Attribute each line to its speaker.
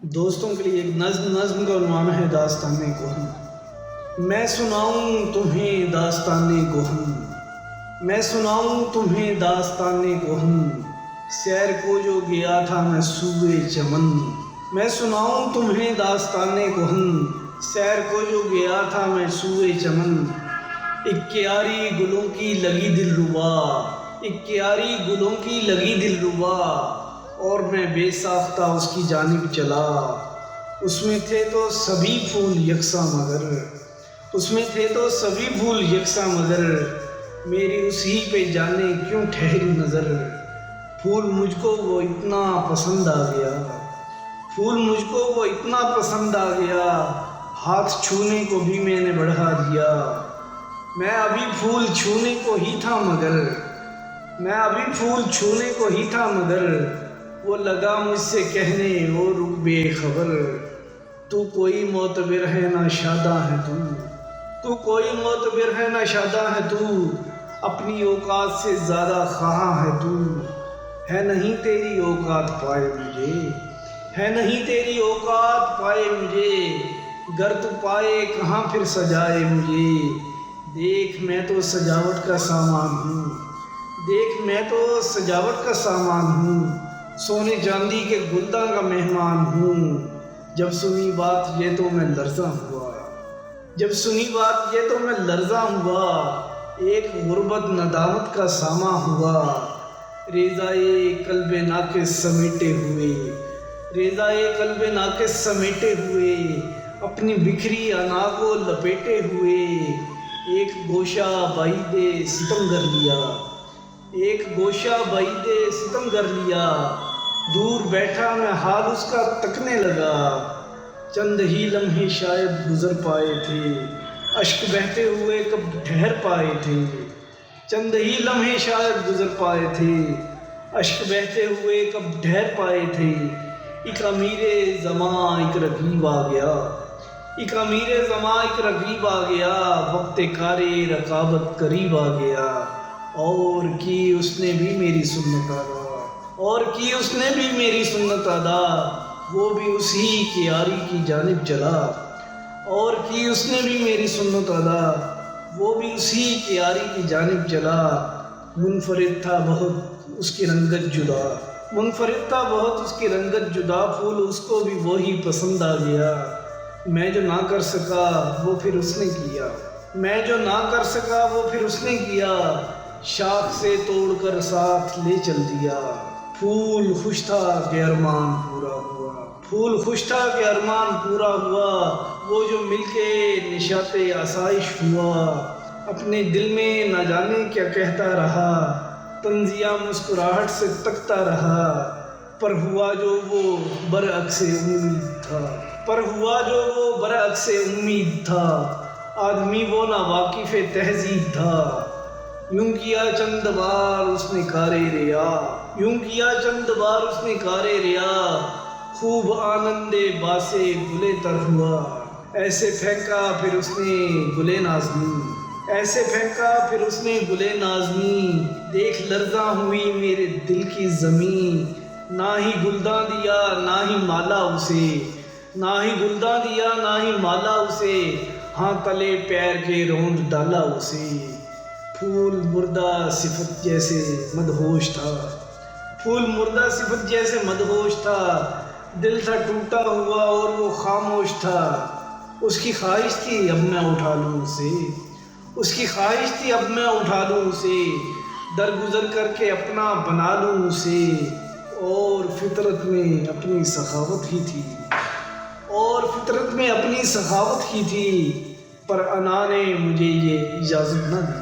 Speaker 1: دوستوں کے لیے ایک نظم کا عنوان ہے داستان گہن۔ میں سناؤں تمہیں داستان گہن، میں سناؤں تمہیں داستان گہن، سیر کو جو گیا تھا میں سوئے چمن۔ میں سناؤں تمہیں داستان گہن، سیر کو جو گیا تھا میں سوئے چمن۔ ایک کیاری گلوں کی لگی دل ربا، ایک کیاری گلوں کی لگی دل ربا، اور میں بے ساختہ اس کی جانب چلا۔ اس میں تھے تو سبھی پھول یکساں مگر، اس میں تھے تو سبھی پھول یکساں مگر، میری اسی پہ جانے کیوں ٹھہری نظر۔ پھول مجھ کو وہ اتنا پسند آ گیا، پھول مجھ کو وہ اتنا پسند آ گیا، ہاتھ چھونے کو بھی میں نے بڑھا دیا۔ میں ابھی پھول چھونے کو ہی تھا مگر، میں ابھی پھول چھونے کو ہی تھا مگر، وہ لگا مجھ سے کہنے او رک بے خبر۔ تو کوئی معتبر ہے نہ شاداں ہے تو کوئی معتبر ہے نہ شاداں ہے تو، اپنی اوقات سے زیادہ خواہاں ہے تو۔ ہے نہیں تیری اوقات پائے مجھے، ہے نہیں تیری اوقات پائے مجھے، گر تو پائے کہاں پھر سجائے مجھے۔ دیکھ میں تو سجاوٹ کا سامان ہوں، دیکھ میں تو سجاوٹ کا سامان ہوں، سونے چاندی کے گلداں کا مہمان ہوں۔ جب سنی بات یہ تو میں لرزاں ہوا، جب سنی بات یہ تو میں لرزاں ہوا، ایک غربت ندامت کا ساماں ہوا۔ ریزائے قلب ناقص سمیٹے ہوئے، ریزائے قلب ناقص سمیٹے ہوئے، اپنی بکھری انا کو لپیٹے ہوئے، ایک گوشہ بعید ستم گر لیا، ایک گوشہ بعید ستم گر لیا۔ دور بیٹھا میں حال اس کا تکنے لگا، چند ہی لمحے شاید گزر پائے تھے، اشک بہتے ہوئے کب ٹھہر پائے تھے۔ چند ہی لمحے شاید گزر پائے تھے، اشک بہتے ہوئے کب ٹھہر پائے تھے۔ ایک امیر زماں ایک رقیب آ گیا، ایک امیر زماں ایک رقیب آ گیا، وقت کار رقابت قریب آ گیا، اور کی اس نے بھی میری سنت ادا، اور کی اس نے بھی میری سنت ادا، وہ بھی اسی کیاری کی جانب چلا، اور کی اس نے بھی میری سنت ادا، وہ بھی اسی کیاری کی جانب چلا۔ منفرد تھا بہت اس کی رنگت جدا، منفرد تھا بہت اس کی رنگت جدا، پھول اس کو بھی وہی پسند آ گیا۔ میں جو نہ کر سکا وہ پھر اس نے کیا، میں جو نہ کر سکا وہ پھر اس نے کیا، شاخ سے توڑ کر ساتھ لے چل دیا۔ پھول خوش تھا کہ ارمان پورا ہوا، پھول خوش تھا کہ ارمان پورا ہوا، وہ جو مل کے نشاط آسائش ہوا، اپنے دل میں نہ جانے کیا کہتا رہا، طنزیہ مسکراہٹ سے تکتا رہا، پر ہوا جو وہ برعکس امید تھا، پر ہوا جو وہ برعکس امید تھا، آدمی وہ نا واقف تہذیب تھا۔ یوں کیا چند بار اس نے کار ریا، یوں کیا چند بار اس نے کار ریا، خوب آنند باسے گلے تر ہوا، ایسے پھینکا پھر اس نے گلے نازنی، ایسے پھینکا پھر اس نے گلے نازنی۔ دیکھ لرزاں ہوئی میرے دل کی زمین، نہ ہی گلداں دیا نہ ہی مالا اسے، نہ ہی گلداں دیا نہ ہی مالا اسے، ہاں تلے پیر کے روند ڈالا اسے۔ پھول مردہ صفت جیسے مدہوش تھا، پھول مردہ صفت جیسے مدہوش تھا، دل تھا ٹوٹا ہوا اور وہ خاموش تھا۔ اس کی خواہش تھی اب میں اٹھا لوں اسے، اس کی خواہش تھی اب میں اٹھا لوں اسے، درگزر کر کے اپنا بنا لوں اسے، اور فطرت میں اپنی سخاوت ہی تھی، اور فطرت میں اپنی سخاوت ہی تھی، پر انا نے مجھے یہ اجازت نہ دی۔